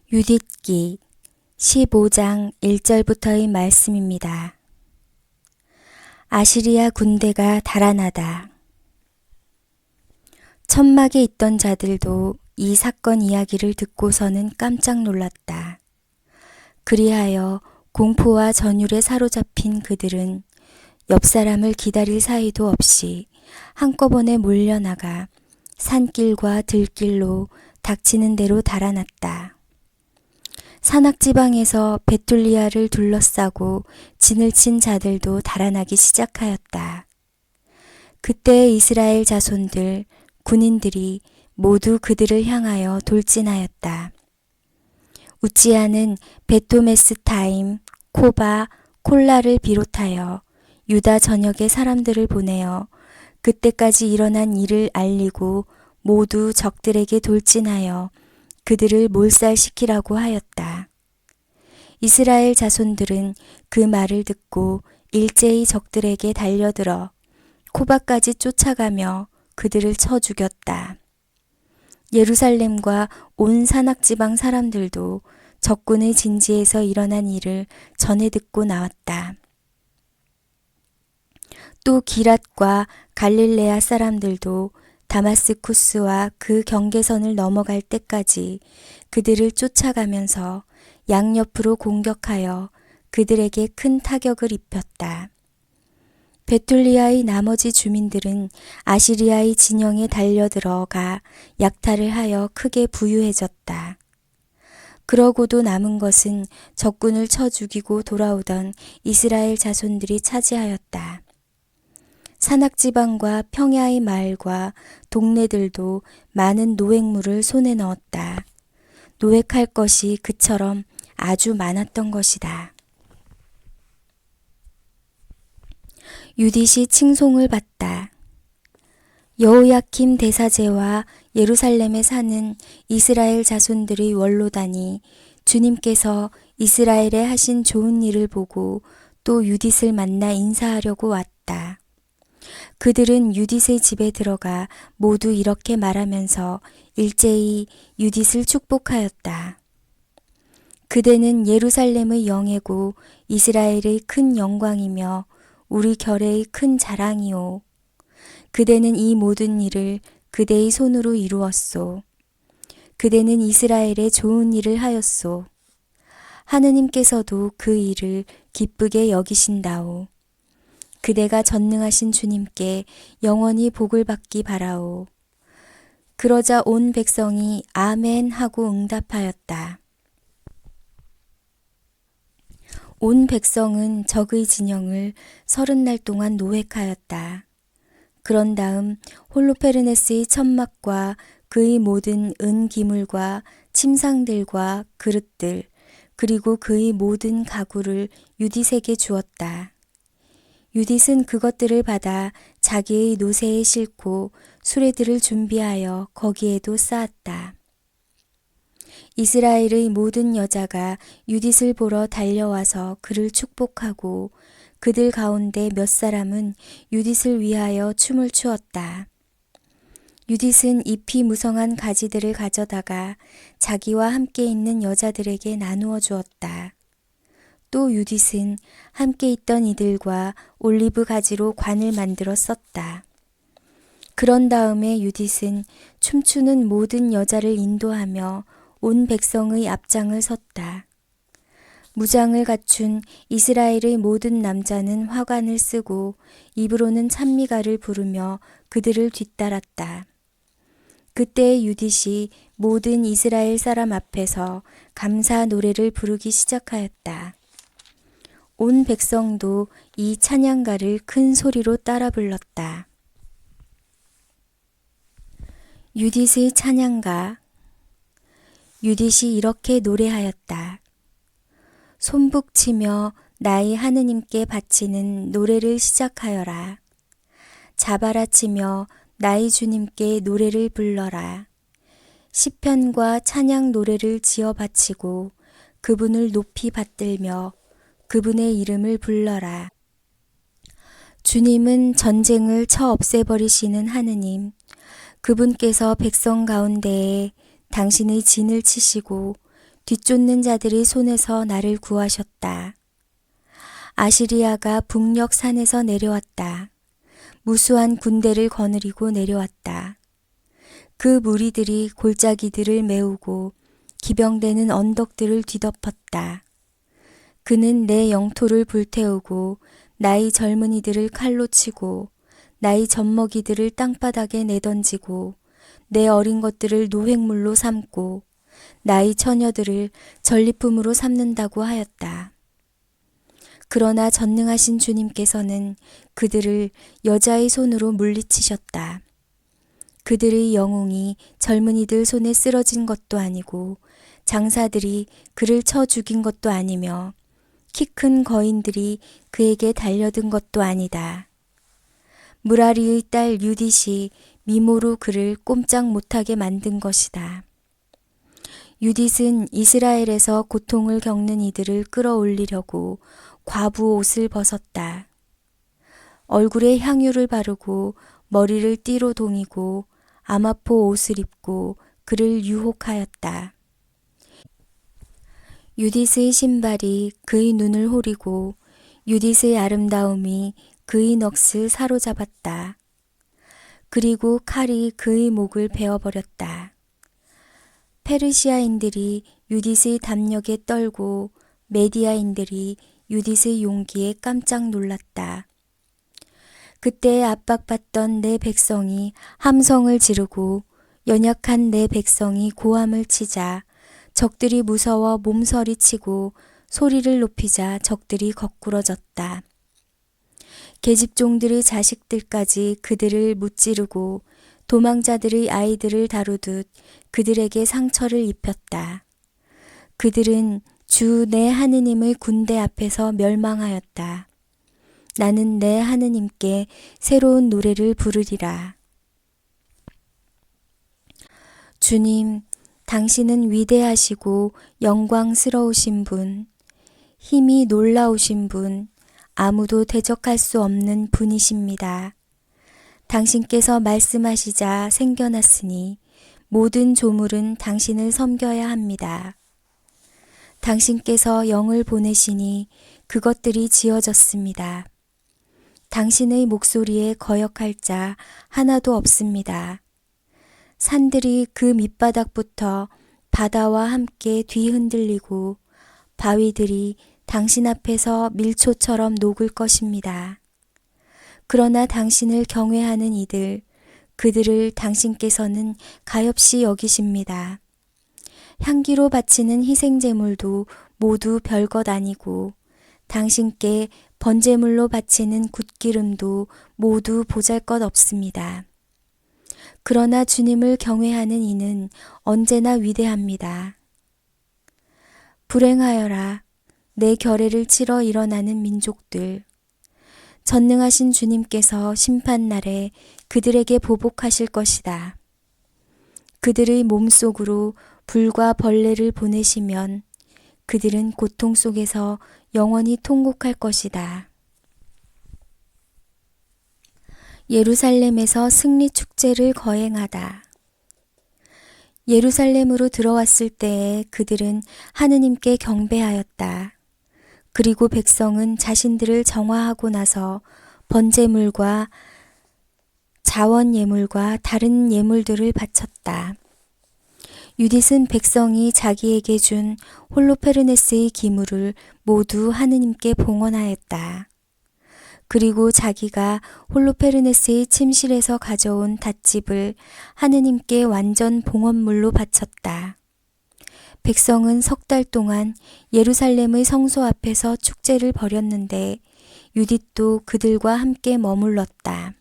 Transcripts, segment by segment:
유딧기 15장 1절부터의 말씀입니다. 아시리아 군대가 달아나다. 천막에 있던 자들도 이 사건 이야기를 듣고서는 깜짝 놀랐다. 그리하여 공포와 전율에 사로잡힌 그들은 옆 사람을 기다릴 사이도 없이 한꺼번에 몰려나가 산길과 들길로 닥치는 대로 달아났다. 산악지방에서 베툴리아를 둘러싸고 진을 친 자들도 달아나기 시작하였다. 그때 이스라엘 자손들, 군인들이 모두 그들을 향하여 돌진하였다. 우찌야는 베토메스타임, 코바, 콜라를 비롯하여 유다 전역의 사람들을 보내어 그때까지 일어난 일을 알리고 모두 적들에게 돌진하여 그들을 몰살시키라고 하였다. 이스라엘 자손들은 그 말을 듣고 일제히 적들에게 달려들어 코바까지 쫓아가며 그들을 쳐 죽였다. 예루살렘과 온 산악지방 사람들도 적군의 진지에서 일어난 일을 전해 듣고 나왔다. 또 기랏과 갈릴레아 사람들도 다마스쿠스와 그 경계선을 넘어갈 때까지 그들을 쫓아가면서 양옆으로 공격하여 그들에게 큰 타격을 입혔다. 베툴리아의 나머지 주민들은 아시리아의 진영에 달려들어가 약탈을 하여 크게 부유해졌다. 그러고도 남은 것은 적군을 쳐 죽이고 돌아오던 이스라엘 자손들이 차지하였다. 산악지방과 평야의 마을과 동네들도 많은 노획물을 손에 넣었다. 노획할 것이 그처럼 아주 많았던 것이다. 유딧이 칭송을 받다. 여호야킴 대사제와 예루살렘에 사는 이스라엘 자손들의 원로단이 주님께서 이스라엘에 하신 좋은 일을 보고 또 유딧을 만나 인사하려고 왔다. 그들은 유딧의 집에 들어가 모두 이렇게 말하면서 일제히 유딧을 축복하였다. 그대는 예루살렘의 영예고 이스라엘의 큰 영광이며 우리 결의 큰 자랑이오. 그대는 이 모든 일을 그대의 손으로 이루었소. 그대는 이스라엘에 좋은 일을 하였소. 하느님께서도 그 일을 기쁘게 여기신다오. 그대가 전능하신 주님께 영원히 복을 받기 바라오. 그러자 온 백성이 아멘 하고 응답하였다. 온 백성은 적의 진영을 30날 동안 노획하였다. 그런 다음 홀로페르네스의 천막과 그의 모든 은기물과 침상들과 그릇들 그리고 그의 모든 가구를 유딧에게 주었다. 유딧은 그것들을 받아 자기의 노새에 싣고 수레들을 준비하여 거기에도 쌓았다. 이스라엘의 모든 여자가 유딧을 보러 달려와서 그를 축복하고 그들 가운데 몇 사람은 유딧을 위하여 춤을 추었다. 유딧은 잎이 무성한 가지들을 가져다가 자기와 함께 있는 여자들에게 나누어 주었다. 또 유딧은 함께 있던 이들과 올리브 가지로 관을 만들어 썼다. 그런 다음에 유딧은 춤추는 모든 여자를 인도하며 온 백성의 앞장을 섰다. 무장을 갖춘 이스라엘의 모든 남자는 화관을 쓰고 입으로는 찬미가를 부르며 그들을 뒤따랐다. 그때 유딧이 모든 이스라엘 사람 앞에서 감사 노래를 부르기 시작하였다. 온 백성도 이 찬양가를 큰 소리로 따라 불렀다. 유딧의 찬양가. 유딧이 이렇게 노래하였다. 손북치며 나의 하느님께 바치는 노래를 시작하여라. 자바라 치며 나의 주님께 노래를 불러라. 시편과 찬양 노래를 지어 바치고 그분을 높이 받들며 그분의 이름을 불러라. 주님은 전쟁을 쳐 없애버리시는 하느님, 그분께서 백성 가운데에 당신의 진을 치시고 뒤쫓는 자들의 손에서 나를 구하셨다. 아시리아가 북녘 산에서 내려왔다. 무수한 군대를 거느리고 내려왔다. 그 무리들이 골짜기들을 메우고 기병대는 언덕들을 뒤덮었다. 그는 내 영토를 불태우고 나의 젊은이들을 칼로 치고 나의 젖먹이들을 땅바닥에 내던지고 내 어린 것들을 노획물로 삼고 나의 처녀들을 전리품으로 삼는다고 하였다. 그러나 전능하신 주님께서는 그들을 여자의 손으로 물리치셨다. 그들의 영웅이 젊은이들 손에 쓰러진 것도 아니고 장사들이 그를 쳐 죽인 것도 아니며 키 큰 거인들이 그에게 달려든 것도 아니다. 무라리의 딸 유딧이 미모로 그를 꼼짝 못하게 만든 것이다. 유딧은 이스라엘에서 고통을 겪는 이들을 끌어올리려고 과부 옷을 벗었다. 얼굴에 향유를 바르고 머리를 띠로 동이고 아마포 옷을 입고 그를 유혹하였다. 유딧의 신발이 그의 눈을 호리고 유딧의 아름다움이 그의 넋을 사로잡았다. 그리고 칼이 그의 목을 베어버렸다. 페르시아인들이 유딧의 담력에 떨고 메디아인들이 유딧의 용기에 깜짝 놀랐다. 그때 압박받던 내 백성이 함성을 지르고 연약한 내 백성이 고함을 치자 적들이 무서워 몸서리치고 소리를 높이자 적들이 거꾸러졌다. 계집종들의 자식들까지 그들을 무찌르고 도망자들의 아이들을 다루듯 그들에게 상처를 입혔다. 그들은 주 내 하느님의 군대 앞에서 멸망하였다. 나는 내 하느님께 새로운 노래를 부르리라. 주님, 당신은 위대하시고 영광스러우신 분, 힘이 놀라우신 분, 아무도 대적할 수 없는 분이십니다. 당신께서 말씀하시자 생겨났으니 모든 조물은 당신을 섬겨야 합니다. 당신께서 영을 보내시니 그것들이 지어졌습니다. 당신의 목소리에 거역할 자 하나도 없습니다. 산들이 그 밑바닥부터 바다와 함께 뒤흔들리고 바위들이 당신 앞에서 밀초처럼 녹을 것입니다. 그러나 당신을 경외하는 이들, 그들을 당신께서는 가엾이 여기십니다. 향기로 바치는 희생제물도 모두 별것 아니고 당신께 번제물로 바치는 굿기름도 모두 보잘것 없습니다. 그러나 주님을 경외하는 이는 언제나 위대합니다. 불행하여라, 내 결례를 치러 일어나는 민족들. 전능하신 주님께서 심판날에 그들에게 보복하실 것이다. 그들의 몸속으로 불과 벌레를 보내시면 그들은 고통 속에서 영원히 통곡할 것이다. 예루살렘에서 승리 축제를 거행하다. 예루살렘으로 들어왔을 때에 그들은 하느님께 경배하였다. 그리고 백성은 자신들을 정화하고 나서 번제물과 자원 예물과 다른 예물들을 바쳤다. 유딧은 백성이 자기에게 준 홀로페르네스의 기물을 모두 하느님께 봉헌하였다. 그리고 자기가 홀로페르네스의 침실에서 가져온 닷집을 하느님께 완전 봉헌물로 바쳤다. 백성은 석 달 동안 예루살렘의 성소 앞에서 축제를 벌였는데 유딧도 그들과 함께 머물렀다.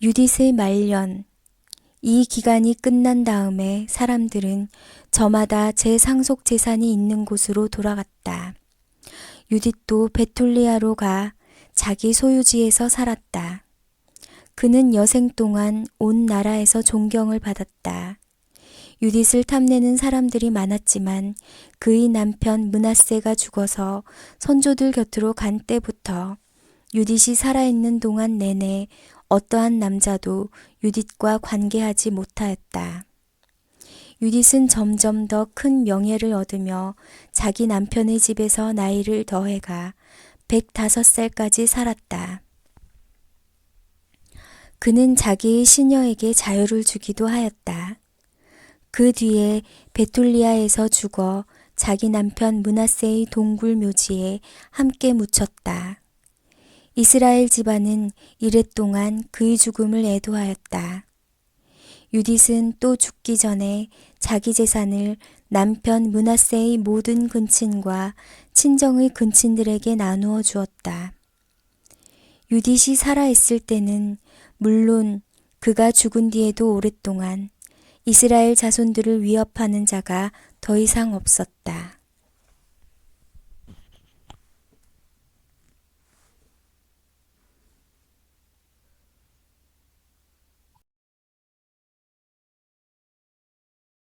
유딧의 말년. 이 기간이 끝난 다음에 사람들은 저마다 제 상속 재산이 있는 곳으로 돌아갔다. 유딧도 베툴리아로 가 자기 소유지에서 살았다. 그는 여생 동안 온 나라에서 존경을 받았다. 유딧을 탐내는 사람들이 많았지만 그의 남편 므낫세가 죽어서 선조들 곁으로 간 때부터 유딧이 살아있는 동안 내내 어떠한 남자도 유딧과 관계하지 못하였다. 유딧은 점점 더 큰 명예를 얻으며 자기 남편의 집에서 나이를 더해가 105살까지 살았다. 그는 자기의 시녀에게 자유를 주기도 하였다. 그 뒤에 베툴리아에서 죽어 자기 남편 므낫세의 동굴 묘지에 함께 묻혔다. 이스라엘 집안은 이랫동안 그의 죽음을 애도하였다. 유딧은 또 죽기 전에 자기 재산을 남편 므낫세의 모든 근친과 친정의 근친들에게 나누어 주었다. 유딧이 살아있을 때는 물론 그가 죽은 뒤에도 오랫동안 이스라엘 자손들을 위협하는 자가 더 이상 없었다.